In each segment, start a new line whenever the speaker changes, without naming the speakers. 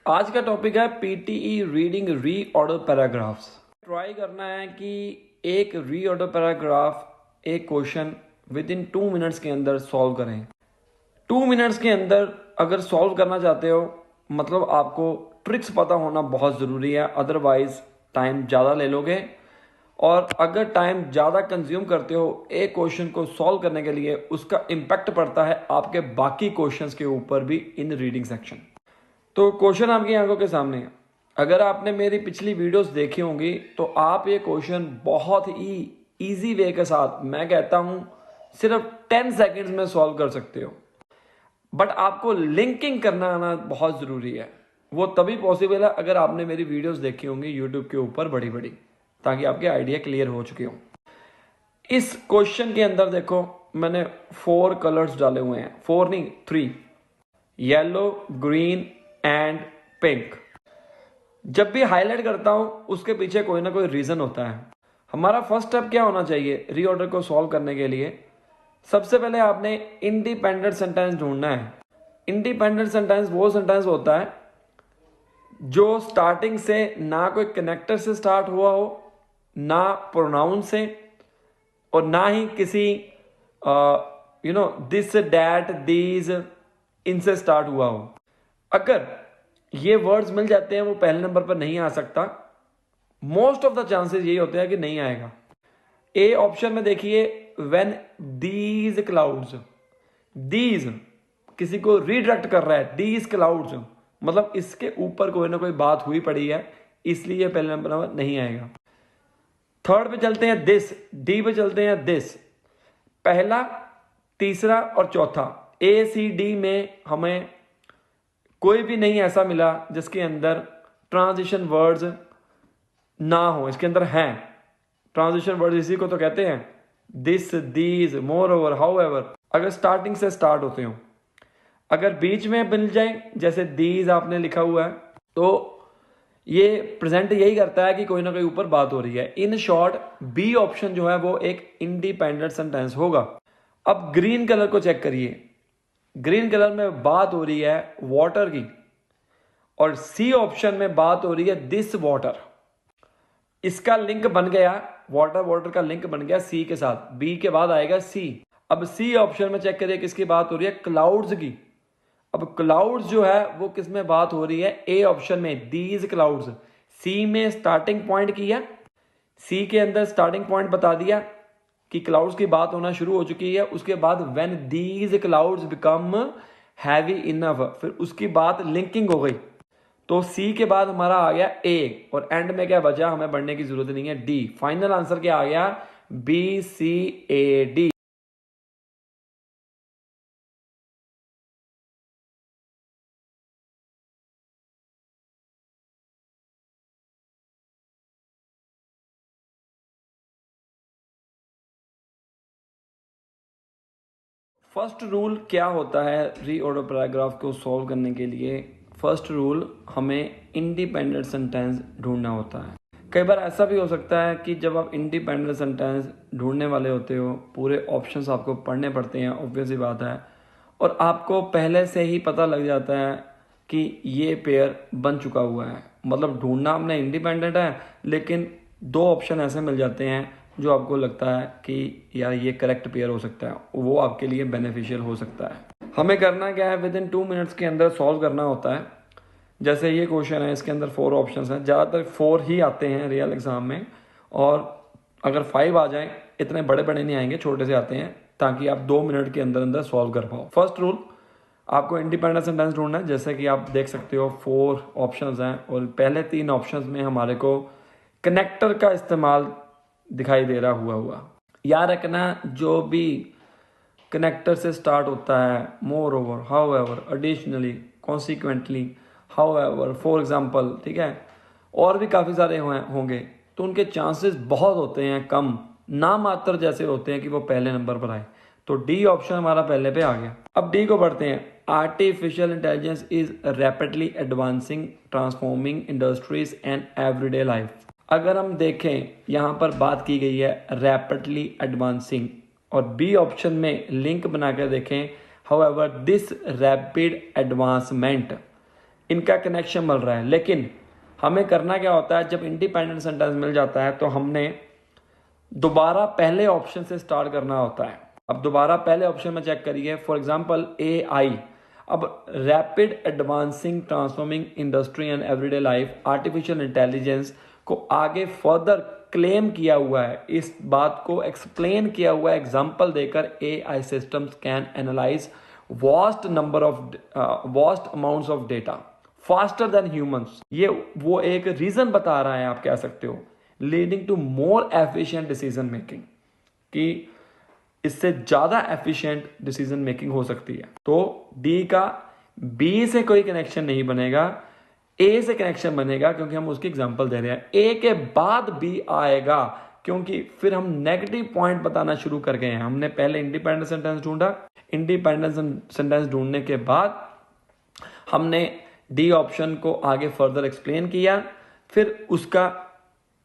आज का टॉपिक है PTE reading reorder paragraphs. Try करना है कि एक रीऑर्डर पैराग्राफ एक क्वेश्चन विद इन 2 मिनट्स के अंदर सॉल्व करें। 2 मिनट्स के अंदर अगर सॉल्व करना चाहते हो मतलब आपको ट्रिक्स पता होना बहुत ज़रूरी है, अदरवाइज टाइम ज़्यादा ले लोगे। और अगर टाइम ज़्यादा कंज्यूम करते हो एक क्वेश्चन को सॉल्व करने के लिए, उसका इम्पैक्ट पड़ता है आपके बाकी क्वेश्चंस के ऊपर भी इन रीडिंग सेक्शन। तो क्वेश्चन आपकी आंखों के सामने है। अगर आपने मेरी पिछली वीडियोस देखी होंगी तो आप ये क्वेश्चन बहुत ही इजी वे के साथ, मैं कहता हूं सिर्फ 10 सेकंड्स में सॉल्व कर सकते हो। बट आपको लिंकिंग करना आना बहुत ज़रूरी है। वो तभी पॉसिबल है अगर आपने मेरी वीडियोस देखी होंगी यूट्यूब के ऊपर बड़ी बड़ी, ताकि आपके आइडिया क्लियर हो चुके हों। इस क्वेश्चन के अंदर देखो, मैंने 4 कलर्स डाले हुए हैं, 4 नहीं 3, येलो, ग्रीन एंड पिंक। जब भी हाईलाइट करता हूं उसके पीछे कोई ना कोई रीजन होता है। हमारा फर्स्ट स्टेप क्या होना चाहिए रीऑर्डर को सॉल्व करने के लिए? सबसे पहले आपने इंडिपेंडेंट सेंटेंस ढूंढना है। इंडिपेंडेंट सेंटेंस वो सेंटेंस होता है जो स्टार्टिंग से ना कोई कनेक्टर से स्टार्ट हुआ हो, ना प्रोनाउन से, और ना ही किसी दिस डैट दीज इनसे स्टार्ट हुआ हो। अगर ये वर्ड्स मिल जाते हैं वो पहले नंबर पर नहीं आ सकता। मोस्ट ऑफ द चांसेस यही होते हैं कि नहीं आएगा। ए ऑप्शन में देखिए, व्हेन दीज क्लाउड्स, दीज किसी को रीडायरेक्ट कर रहा है, दीज क्लाउड्स मतलब इसके ऊपर कोई ना कोई बात हुई पड़ी है, इसलिए पहले नंबर पर नहीं आएगा। थर्ड पे चलते हैं दिस, डी पे चलते हैं दिस। पहला, तीसरा और चौथा, ए सी डी में हमें कोई भी नहीं ऐसा मिला जिसके अंदर ट्रांजिशन वर्ड्स ना हो। इसके अंदर हैं ट्रांजिशन वर्ड्स, इसी को तो कहते हैं this, these, more over, how ever. अगर स्टार्टिंग से स्टार्ट होते हो, अगर बीच में मिल जाए जैसे दीज आपने लिखा हुआ है, तो ये प्रेजेंट यही करता है कि कोई ना कोई ऊपर बात हो रही है। इन शॉर्ट बी ऑप्शन जो है वो एक इंडिपेंडेंट सेंटेंस होगा। अब ग्रीन कलर को चेक करिए। ग्रीन कलर में बात हो रही है वाटर की, और सी ऑप्शन में बात हो रही है दिस वाटर। इसका लिंक बन गया, वाटर वाटर का लिंक बन गया सी के साथ। बी के बाद आएगा सी। अब सी ऑप्शन में चेक करिए किसकी बात हो रही है, क्लाउड्स की। अब क्लाउड्स जो है वो किस में बात हो रही है, ए ऑप्शन में, दीज क्लाउड्स। सी में स्टार्टिंग पॉइंट किया, सी के अंदर स्टार्टिंग पॉइंट बता दिया कि क्लाउड्स की बात होना शुरू हो चुकी है। उसके बाद when these clouds become heavy enough, फिर उसकी बात लिंकिंग हो गई। तो सी के बाद हमारा आ गया ए, और एंड में क्या बचा, हमें बढ़ने की जरूरत नहीं है, डी। फाइनल आंसर क्या आ गया, B C A D. First rule क्या होता है रीऑर्डर पैराग्राफ को सॉल्व करने के लिए? फर्स्ट रूल, हमें इंडिपेंडेंट सेंटेंस ढूंढना होता है। कई बार ऐसा भी हो सकता है कि जब आप इंडिपेंडेंट सेंटेंस ढूंढने वाले होते हो, पूरे ऑप्शंस आपको पढ़ने पड़ते हैं, ऑब्वियस ही बात है, और आपको पहले से ही पता लग जाता है कि ये पेयर बन चुका हुआ है। मतलब ढूंढना हमने इंडिपेंडेंट है, लेकिन 2 ऑप्शन ऐसे मिल जाते हैं जो आपको लगता है कि यार ये करेक्ट पेयर हो सकता है, वो आपके लिए बेनिफिशियल हो सकता है। हमें करना क्या है, विद इन 2 मिनट्स के अंदर सॉल्व करना होता है। जैसे ये क्वेश्चन है, इसके अंदर 4 ऑप्शंस हैं, ज़्यादातर 4 ही आते हैं रियल एग्जाम में, और अगर 5 आ जाएं, इतने बड़े बड़े नहीं आएंगे, छोटे से आते हैं, ताकि आप 2 मिनट के अंदर अंदर सॉल्व कर पाओ। फर्स्ट रूल, आपको इंडिपेंडेंट सेंटेंस ढूंढना है। जैसे कि आप देख सकते हो 4 ऑप्शंस हैं, और पहले 3 ऑप्शंस में हमारे को कनेक्टर का इस्तेमाल दिखाई दे रहा हुआ। याद रखना, जो भी कनेक्टर से स्टार्ट होता है, more over, how ever, additionally, consequently, how ever, for example, ठीक है, और भी काफ़ी सारे होंगे, तो उनके चांसेस बहुत होते हैं कम, ना मात्र जैसे होते हैं कि वो पहले नंबर पर आए। तो डी ऑप्शन हमारा पहले पे आ गया। अब डी को पढ़ते हैं। Artificial intelligence is rapidly advancing, transforming industries and everyday life. अगर हम देखें, यहाँ पर बात की गई है रैपिडली एडवांसिंग, और बी ऑप्शन में लिंक बनाकर देखें, हाउएवर दिस रैपिड एडवांसमेंट इनका कनेक्शन मिल रहा है। लेकिन हमें करना क्या होता है, जब इंडिपेंडेंट सेंटेंस मिल जाता है तो हमने दोबारा पहले ऑप्शन से स्टार्ट करना होता है। अब दोबारा पहले ऑप्शन में चेक करिए, फॉर एग्जांपल AI। अब rapid advancing transforming industry and everyday life, artificial intelligence को आगे फर्दर क्लेम किया हुआ है, इस बात को एक्सप्लेन किया हुआ है एग्जांपल देकर। AI systems can analyse vast amounts of data faster than humans. ये वो एक रीजन बता रहा है, आप कह सकते हो, leading to more efficient decision making, कि इससे ज्यादा एफिशिएंट डिसीजन मेकिंग हो सकती है। तो डी का बी से कोई कनेक्शन नहीं बनेगा, ए से कनेक्शन बनेगा, क्योंकि हम उसकी एग्जांपल दे रहे हैं। ए के बाद बी आएगा, क्योंकि फिर हम नेगेटिव पॉइंट बताना शुरू कर गए हैं। हमने पहले इंडिपेंडेंट सेंटेंस ढूंढा, इंडिपेंडेंट सेंटेंस ढूंढने के बाद हमने डी ऑप्शन को आगे फर्दर एक्सप्लेन किया। फिर उसका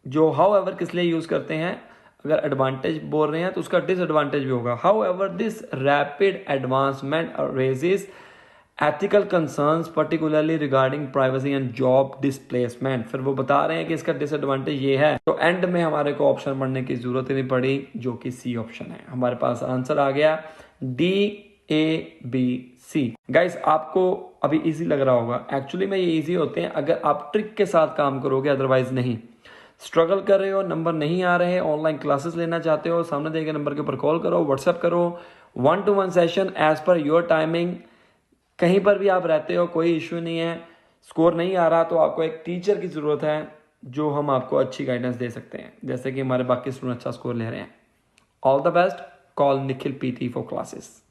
जो हाउ एवर किस लिए यूज करते हैं, अगर एडवांटेज बोल रहे हैं तो उसका डिसएडवांटेज भी होगा। How ever this rapid advancement raises ethical concerns particularly regarding privacy and job displacement. फिर वो बता रहे हैं कि इसका डिसएडवांटेज ये है। तो एंड में हमारे को ऑप्शन पढ़ने की जरूरत ही नहीं पड़ी, जो कि सी ऑप्शन है। हमारे पास आंसर आ गया DABC। गाइस, आपको अभी इजी लग रहा होगा, एक्चुअली में ये इजी होते हैं अगर आप ट्रिक के साथ काम करोगे, अदरवाइज नहीं। स्ट्रगल कर रहे हो, नंबर नहीं आ रहे, ऑनलाइन क्लासेस लेना चाहते हो, सामने दिए गए नंबर के ऊपर कॉल करो, व्हाट्सएप करो, 1-to-1 session as per your timing. कहीं पर भी आप रहते हो, कोई इश्यू नहीं है। स्कोर नहीं आ रहा तो आपको एक टीचर की जरूरत है, जो हम आपको अच्छी गाइडेंस दे सकते हैं, जैसे कि हमारे बाकी स्टूडेंट अच्छा स्कोर ले रहे हैं। All the best. Call Nikhil PT for classes.